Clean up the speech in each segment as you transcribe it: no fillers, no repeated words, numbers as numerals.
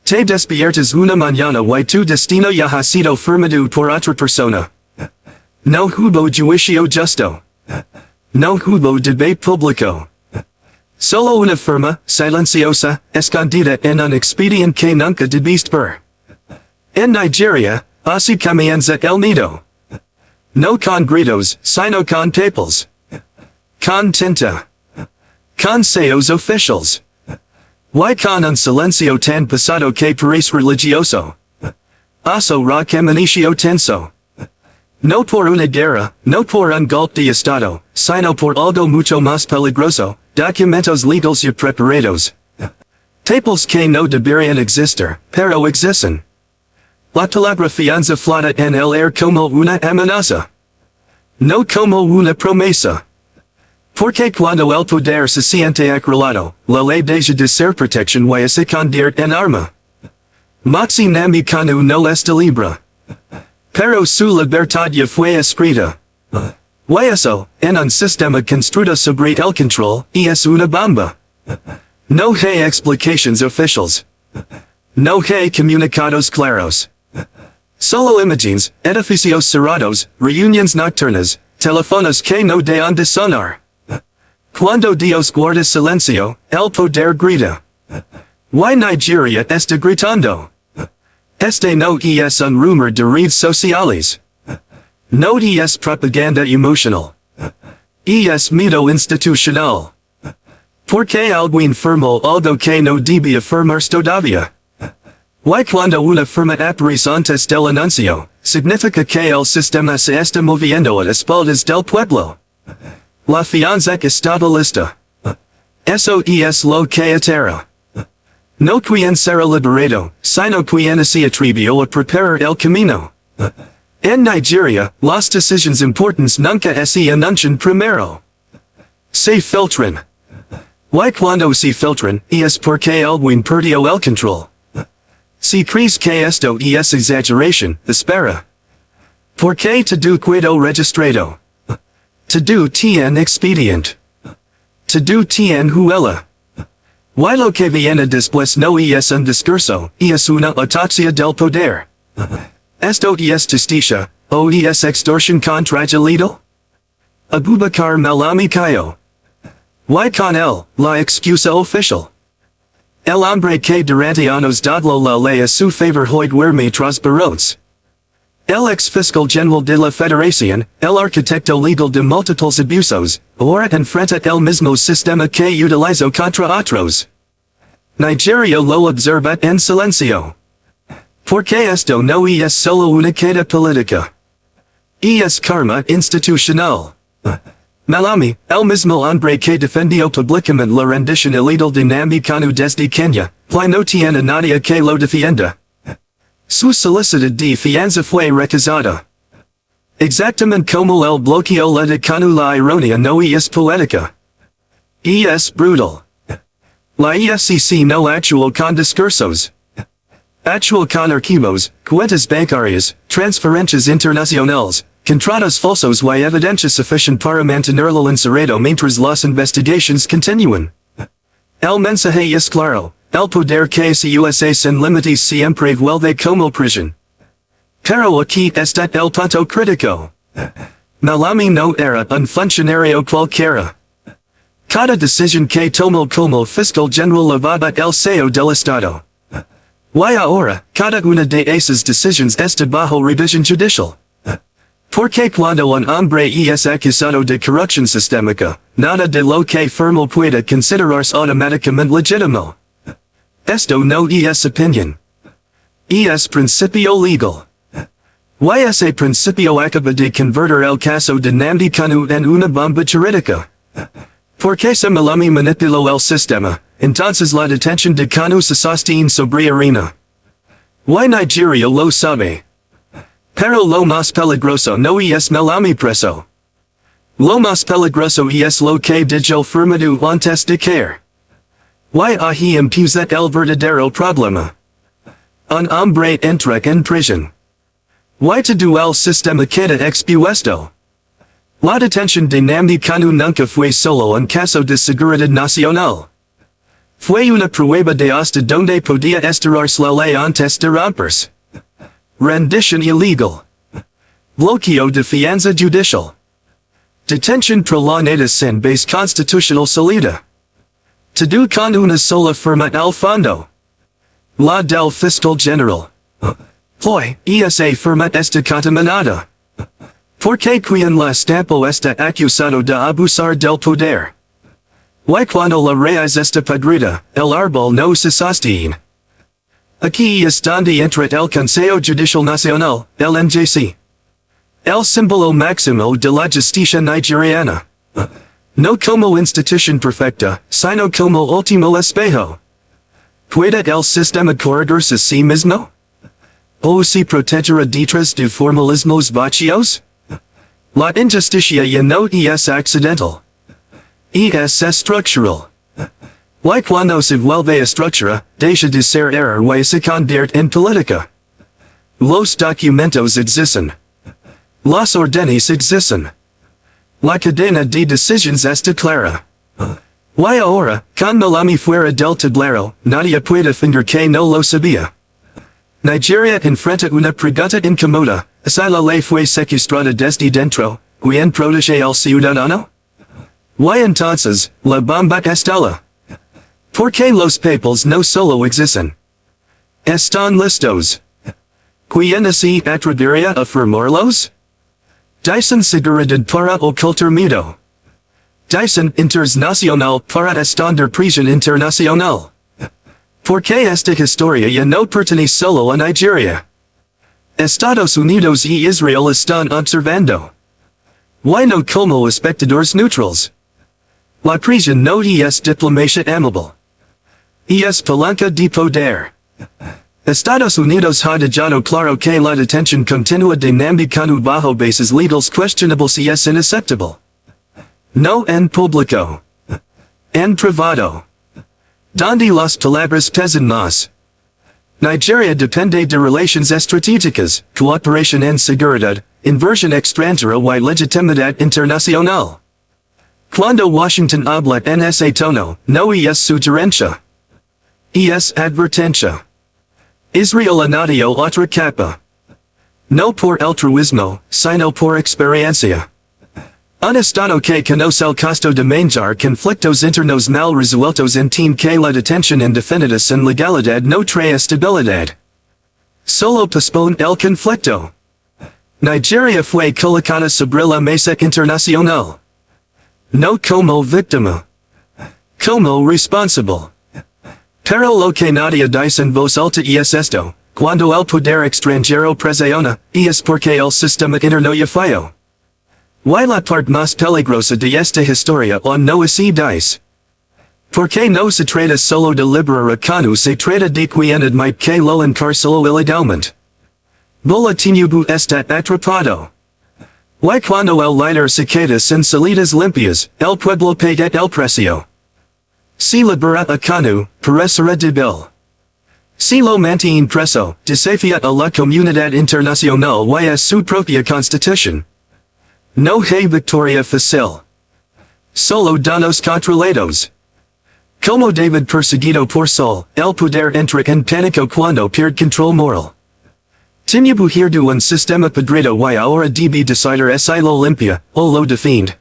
Te despiertas una mañana y tu destino ya ha sido firmado por otra persona. No hubo juicio justo. No hubo debate público. Solo una firma, silenciosa, escondida en un expediente que nunca debiste ver. En Nigeria, así comienza el nido. No con gritos, sino con tapels. Con tinta. Con sellos oficials. Y con un silencio tan pesado que parece religioso. Oso ra inicio tenso. No por una guerra, no por un golpe de estado, sino por algo mucho más peligroso, documentos legales y preparados. Tapels que no deberían existir, pero existen. La telegrafianza flota en el aire como una amenaza. No como una promesa. Porque cuando el poder se siente acorralado, la ley deja de ser protección y se convierte en arma. Moxie Nnamdi Kanu no está libre. Pero su libertad ya fue escrita. Y eso, en un sistema construido sobre el control, es una bomba. No hay explications oficiales. No hay comunicados claros. Solo imágenes, edificios cerrados, reuniones nocturnas, teléfonos que no dejan de sonar. Cuando Dios guarda silencio, el poder grita. Y Nigeria está gritando. Este no es un rumor de redes sociales. No es propaganda emocional. Es miedo institucional. Porque alguien firmó algo que no debía firmarse todavía. Y cuando una firma aparece antes del anuncio, significa que el sistema se está moviendo a espaldas del pueblo. La fianza estaba lista. Eso es lo que aterra. No quien será liberado, sino quien se atrevió a preparar el camino. En Nigeria, las decisiones importantes nunca se anuncian primero. Se filtran. Y cuando se filtran, es porque alguien perdió el control. Si crees que esto es exageración, espera. Porque todo quedó registrado. Todo tiene expedient. Todo tiene huella. Y lo que viene después no es un discurso, es una autopsia del poder. Esto es justicia, o es extorsión contra el legal? Abubakar Malami cayó. Y con él, la excusa oficial. El hombre que durante años dadlo la ley a su favor hoy duerme tras barrotes. El ex fiscal general de la Federación, el arquitecto legal de múltiples abusos, ahora enfrenta el mismo sistema que utilizó contra otros. Nigeria lo observa en silencio. Porque esto no es solo una queda política. Es karma institucional. Malami, el mismo hombre que defendió públicamente la rendition ilegal de Nnamdi Kanu desde Kenya, no tiene nadie que lo defienda. Su solicitud de fianza fue rechazada. Exactamente como el bloqueo la de Kanu, la ironía no es poética. Es brutal. La EFCC no actual con discursos. Actual con archivos, cuentas bancarias, transferencias internacionales, contratos falsos y evidencia suficiente para mantenerlo encerrado mientras las investigaciones continúan. El mensaje es claro. El poder que se usa sin límites siempre vuelve como prisión. Pero aquí está el punto crítico. Malami no era un funcionario cualquiera. Cada decisión que tomó como fiscal general llevaba el sello del Estado. Y ahora, cada una de esas decisiones está bajo revisión judicial. Porque cuando un hombre es acusado de corrupción sistémica, nada de lo que firmó puede considerarse automáticamente legítimo. Esto no es opinión. Es principio legal. Y ese principio acaba de convertir el caso de Nnamdi Kanu en una bomba jurídica. Porque se Malami manipuló el sistema, entonces la detención de Kanu se sostiene sobre arena. Y Nigeria lo sabe. Pero lo más peligroso no es Malami preso. Lo más peligroso es lo que dijo firmado antes de caer. Y ahí empieza el verdadero problema. Un hombre entra en prisión. Y todo el sistema queda expuesto. La detención de Nnamdi Kanu nunca fue solo un caso de seguridad nacional. Fue una prueba de hasta donde podía estirarse la ley antes de romperse. Rendition illegal. Bloqueo de fianza judicial. Detention prolongada sin base constitutional salida. Todo con una sola firma al fondo. La del fiscal general. Ploy, esa firma está contaminada. Porque quien la estampo está acusado de abusar del poder. Y cuando la raíz está podrida, el árbol no se sostiene. Aquí es donde entra el Consejo Judicial Nacional, el NJC. El símbolo máximo de la justicia nigeriana. No como institución perfecta, sino como último espejo. ¿Puede el sistema corregirse a sí mismo? ¿O se protegerá detrás de formalismos vacíos? La injusticia ya no es accidental. Es estructural. Y cuando se vuelve estructura, deja de ser error y se convierte en política. Los documentos existen. Las órdenes existen. La cadena de decisiones está clara. Y ahora, con Malami fuera del tablero, nadie puede fingir que no lo sabía. Nigeria enfrenta una pregunta incómoda, ¿es la ley fue secuestrada desde dentro, ¿quién protege al ciudadano? Y entonces, la bomba estalla. Porque los papeles no solo existen. Están listos. ¿Quién se atrevería a firmarlos? Dicen seguridad para ocultar miedo. Dicen internacional para esconder prisión internacional. Porque esta historia ya no pertenece solo a Nigeria. Estados Unidos y Israel están observando. Y no como espectadores neutrales. La prisión no es diplomacia amable. Es palanca de poder. Estados Unidos ha dejado claro que la detención continua de Nnamdi Kanu bajo bases legales questionables es inaceptable. No en público. En privado. Donde las palabras pesan más. Nigeria depende de relaciones estratégicas, cooperación en seguridad, inversión extranjera y legitimidad internacional. Cuando Washington habla en ese tono, no es sugerencia. Es advertencia. Israel añadió otra capa. No por altruismo, sino por experiencia. Un estado que conoce el costo de manejar conflictos internos mal resueltos entiende que la detención indefinida sin legalidad no trae estabilidad. Solo pospone el conflicto. Nigeria fue colocada sobre la mesa internacional. No como víctima. Como responsable. Pero lo que nadie dice en voz alta es esto, cuando el poder extranjero presiona, es porque el sistema interno ya falló. Y la parte más peligrosa de esta historia no así dice. Porque no se trata solo de liberar a Kanu, se trata de quien admite que lo encarceló ilegalmente. Bola Tinubu está atrapado. Y cuando el líder se queda sin salidas limpias, el pueblo paga el precio. Si libera a Kanu, parecerá débil. Si lo mantiene preso, desafía a la comunidad internacional y a su propia constitución. No hay victoria fácil. Solo danos controlados. Como David perseguido por Saul, el poder entra en pánico cuando pierde control moral. Tinubu herdu un sistema podrido y ahora debe decidir si lo limpia, o lo defiende.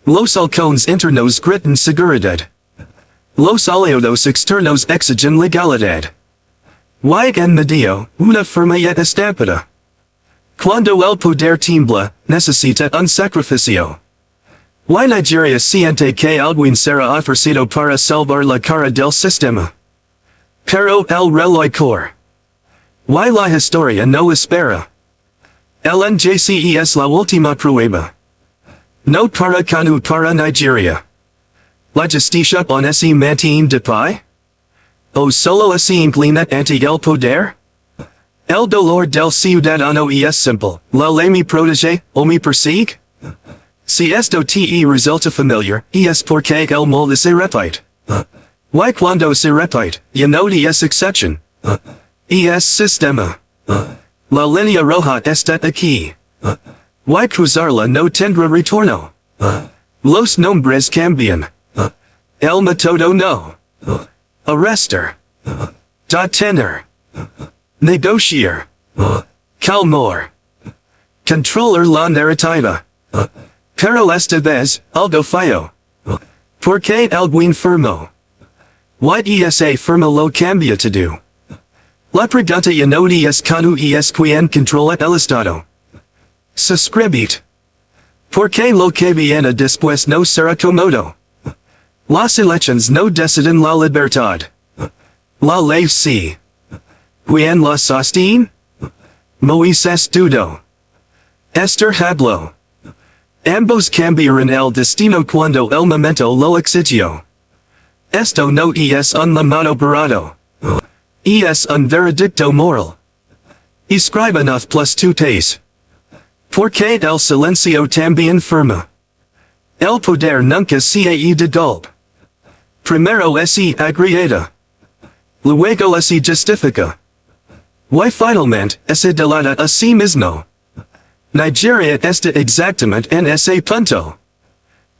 Los halcones internos gritan seguridad. Los aliados externos exigen legalidad. Y en medio, una firma y estampada. Cuando el poder tiembla, necesita un sacrificio. Y Nigeria siente que alguien será ofrecido para salvar la cara del sistema. Pero el reloj corre. Y la historia no espera. El NJC es la última prueba. No para Kanu, para Nigeria. La justicia on se mantiene de pie? ¿O solo se inclina ante el poder? El dolor del ciudadano es simple, la ley me protege, o me persigue? Si esto te resulta familiar, es porque el molde se repite. Y cuando se repite, ya no es excepción. Es sistema. La línea roja está aquí. Y cruzarla no tendrá retorno. Los nombres cambian. El método no. arrester, detainer, negotiator, calmor, controller la narrativa, pero esta vez, algo fallo, porque alguien firmo. What esa firma lo cambia todo. La pregunta ya no es Kanu es quien controla el Estado. Suscribit. Porque lo que viene después no será cómodo. Las elections no deciden la libertad. La ley sí. Quien la sostiene? Moisés dudó. Esther habló. Ambos cambiaron el destino cuando el momento lo exigió. Esto no es un llamado parado. Es un veredicto moral. Escribanos plus tutes. Porque el silencio también firma. El poder nunca se de golpe. Primero se agrieta. Luego se justifica. Y finalmente se delata a sí mismo. Nigeria está exactamente en ese punto.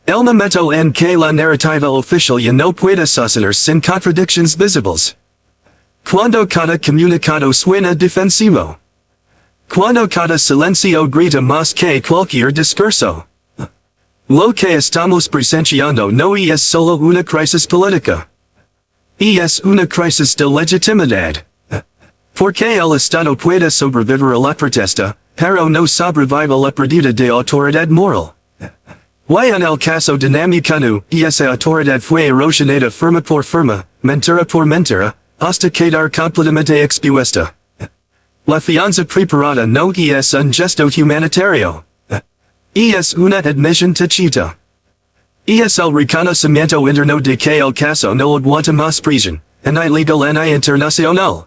El momento en que la narrativa oficial ya no puede sostener sin contradicciones visibles. Cuando cada comunicado suena defensivo. Cuando cada silencio grita más que cualquier discurso. Lo que estamos presenciando no es solo una crisis política. Es una crisis de legitimidad. Porque el Estado puede sobrevivir a la protesta, pero no sobrevive la pérdida de autoridad moral. Y en el caso de Nnamdi Kanu, esa autoridad fue erosionada firma por firma, mentira por mentira, hasta quedar completamente expuesta. La fianza preparada no es un gesto humanitario. Es una admisión tácita. Es el reconocimiento interno de que el caso no aguanta más prisión, en ilegal en internacional.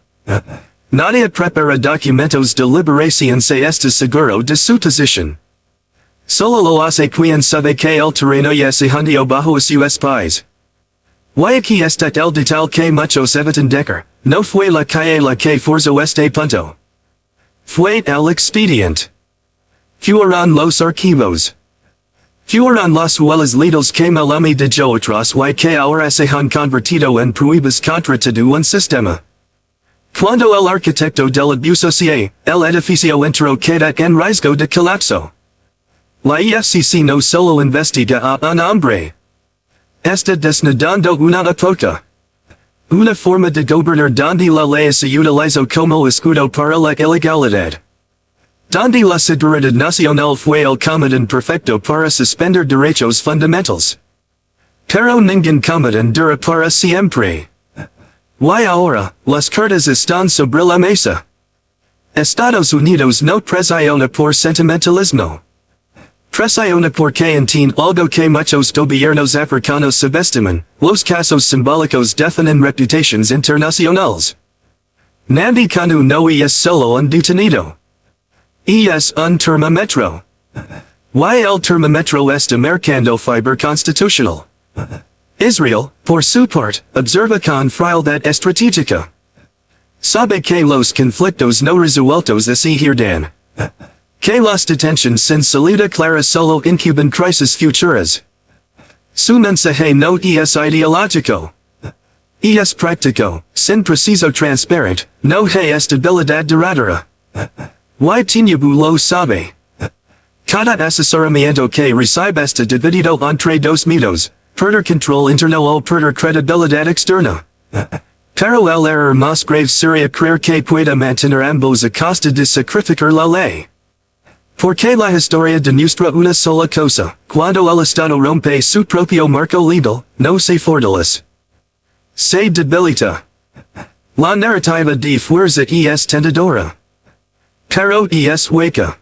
Nadie prepara documentos de liberación si está seguro de su posición. Solo lo hace quien sabe que el terreno ya se hundió bajo sus pies. Y aquí está el detalle que muchos evitan decir, no fue la calle la que forzó este punto. Fue el expediente. Fueron los archivos. Fueron las huellas legales que Malami dejó atrás y que ahora se han convertido en pruebas contra todo un sistema. Cuando el arquitecto del abuso el edificio entero queda en riesgo de colapso. La EFCC no solo investiga a un hombre. Está desnudando una época. Una forma de gobernar donde la ley se utilizó como escudo para la ilegalidad. Donde la seguridad nacional fue el comodín perfecto para suspender derechos fundamentals. Pero ningún comodín dura para siempre. Y ahora, las cartas están sobre la mesa. Estados Unidos no presiona por sentimentalismo. Presiona porque entiende algo que muchos gobiernos africanos subestiman, los casos simbólicos definen reputaciones internacionales. Nnamdi Kanu no es solo un detenido. Es un termómetro. Y el termómetro está marcando fibra constitucional. Israel, por su parte, observa con frialdad estratégica. Sabe que los conflictos no resueltos se hirdan. Que las detenciones sin salida clara solo incuban crisis futuras. Su mensaje no es ideológico. Es práctico, sin preciso transparente, no hay estabilidad duradera. Y Tinubu lo sabe. Cada asesoramiento que recibe está dividido entre dos mitos. Perder control interno o perder credibilidad externa. Pero el error más grave sería creer que pueda mantener ambos a costa de sacrificar la ley. Porque la historia demuestra una sola cosa, cuando el Estado rompe su propio marco legal, no se fortalece. Se debilita. La narrativa de fuerza es tentadora. Pero es hueca.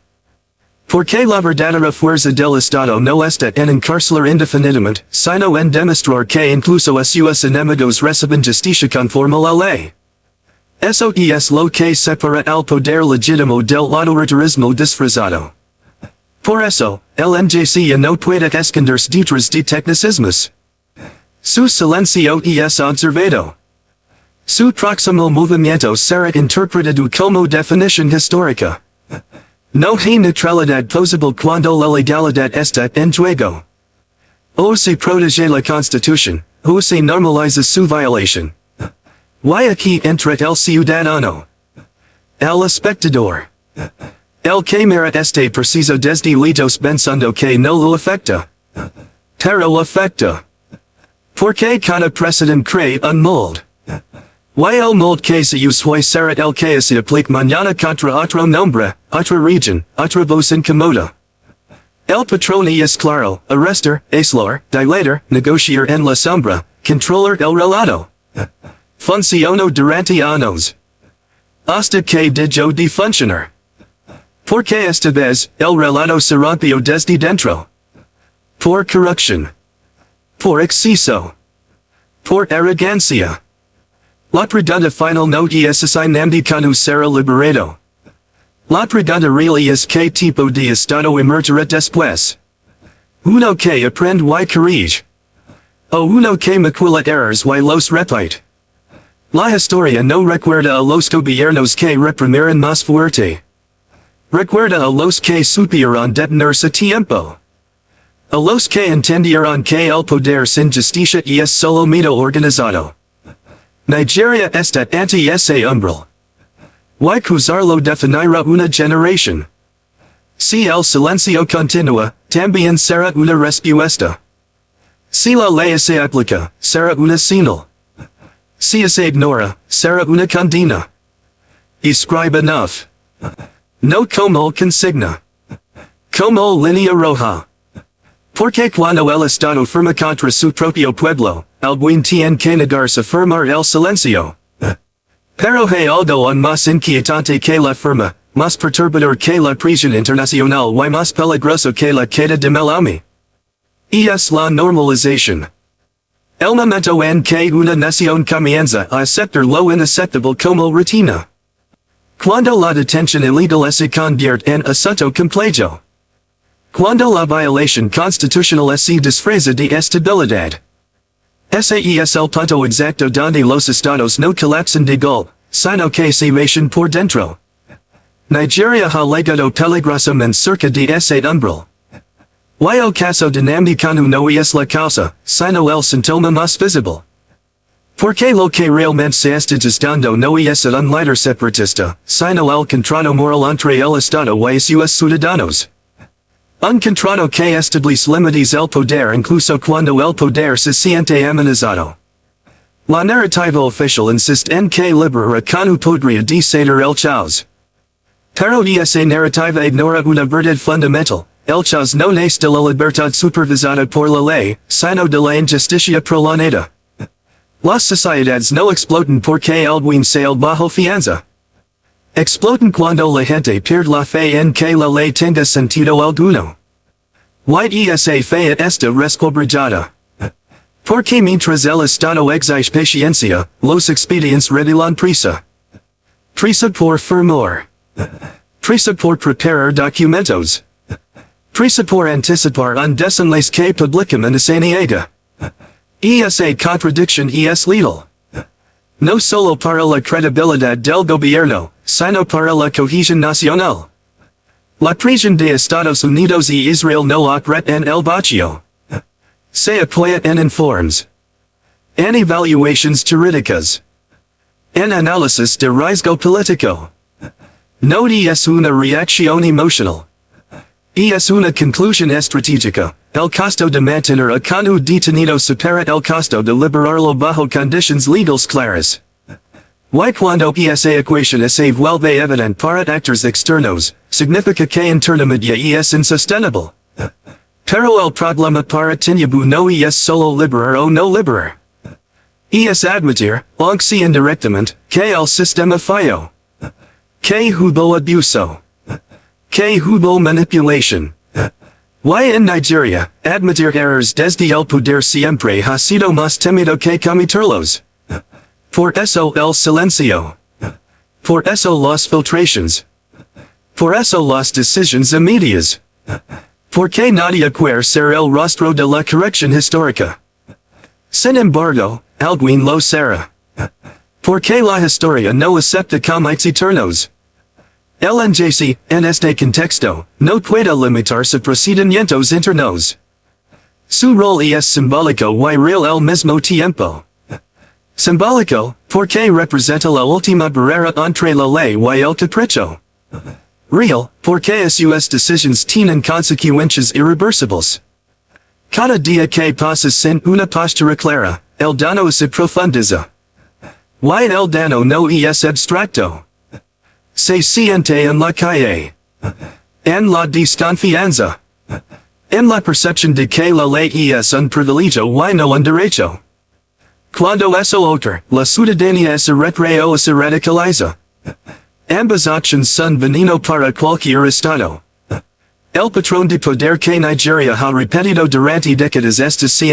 Porque la verdadera fuerza del Estado no está en encarcelar indefinidamente, sino en demostrar que incluso a sus enemigos reciben justicia conforme a la ley. Eso es lo que separa el poder legítimo del autoritarismo disfrazado. Por eso, el NJC ya no puede esconderse detrás de tecnicismos. Su silencio es observado. Su próximo movimiento será interpretado como definición histórica. No hay neutralidad posible cuando la legalidad está en juego. O se protege la Constitución, o se normaliza su violación. Y aquí entret el ciudadano. El espectador. El que mira este preciso desde lejos pensando que no lo afecta. Pero lo afecta. Porque cada president crea un molde. Y el molde que se usó será el que se aplique mañana contra otro nombre, otra region, otra voz incomoda. El patrón es claro, arrestar, aislar, dilatar, negociar en la sombra, controlar el relato. Funcionó durante años. Hasta que dejó de funcionar. Porque esta vez, el relato se rompió desde dentro. Por corrupción. Por exceso. Por arrogancia. La pregunta final no es si Nnamdi Kanu será liberado. La pregunta real es qué tipo de estado emergerá después. Uno que aprende y corrige. O uno que macula errors y los repite. La historia no recuerda a los gobiernos que reprimieron más fuerte. Recuerda a los que supieron detenerse a tiempo. A los que entendieron que el poder sin justicia es solo mito organizado. Nigeria está ante ese umbral. Y cruzarlo definirá una generación. Si el silencio continúa, también será una respuesta. Si la ley se aplica, será una señal. Si se ignora, será una condena. Escribe enough. No como consigna. Como línea roja. Porque cuando el Estado firma contra su propio pueblo, alguien tiene que negarse a firmar el silencio. Pero hay algo aún más inquietante que la firma, más perturbador que la prisión internacional y más peligroso que la queda de Malami. Y es la normalización. El momento en que una nación comienza a aceptar lo inaceptable como rutina. Cuando la detención ilegal se convierte en asunto complejo. Cuando la violación constitucional se disfraza de estabilidad. Ese es el punto exacto donde los estados no colapsan de golpe, sino que se mechan por dentro. Nigeria ha llegado peligrosamente cerca de ese umbral. Y el caso de Nnamdi Kanu no es la causa, sino el síntoma más visible. Porque lo que realmente se está gestando no es un líder separatista, sino el contrato moral entre el Estado y sus ciudadanos. Un contrato que establece límites el poder incluso cuando el poder se siente amenazado. La narrativa oficial insiste en que liberar a Kanu podría ceder el caos. Pero esa narrativa ignora una verdad fundamental. El caos no nace de la libertad supervisada por la ley, sino de la injusticia prolongada. Las sociedades no explotan porque alguien sale bajo fianza. Explotan cuando la gente pierde la fe en que la ley tenga sentido alguno. Y esa fe está resquebrajada. Porque mientras el Estado exige paciencia, los expedientes revelan prisa. Prisa por firmar. Prisa por preparar documentos. Prisa por anticipar un desenlace que públicamente se niega. Esa contradicción es letal. No solo para la credibilidad del gobierno, sino para la cohesión nacional. La prisión de Estados Unidos y Israel no ocurre en el vacío. Se apoya en informes. En evaluaciones jurídicas. En análisis de riesgo político. No es una reacción emocional. Es una conclusión estratégica. El costo de mantener a Kanu detenido supera el costo de liberarlo bajo condiciones legales claras. Y cuando esa ecuación se vuelve evidente para actores externos, significa que internamente es insostenible. Pero el problema para Tinubu no es solo liberar o no liberar. Es admitir, aunque sea indirectamente, que el sistema falló. Que hubo abuso. Que hubo manipulación. Y en Nigeria, admitir errores desde el poder siempre ha sido más temido que cometerlos. Por eso el silencio. Por eso las filtraciones. Por eso las decisiones immediatas. Porque nadie quiere ser el rostro de la corrección histórica. Sin embargo, alguien lo será. Porque la historia no acepta comites eternos. El NJC, en este contexto, no puede limitarse a procedimientos internos. Su rol es simbólico y real al mismo tiempo. Simbólico, Porque representa la última barrera entre la ley y el capricho. Real, porque sus decisions tienen consecuencias irreversibles. Cada día que pasa sin una postura clara, el daño se profundiza. Y el daño no es abstracto. Se siente en la calle. En la desconfianza. En la percepción de que la ley es un privilegio y no un derecho. Cuando es el otro, la ciudadanía se retrae o se radicaliza. Ambas opciones son veneno para cualquier estado. El patrón de poder que Nigeria ha repetido durante décadas está siendo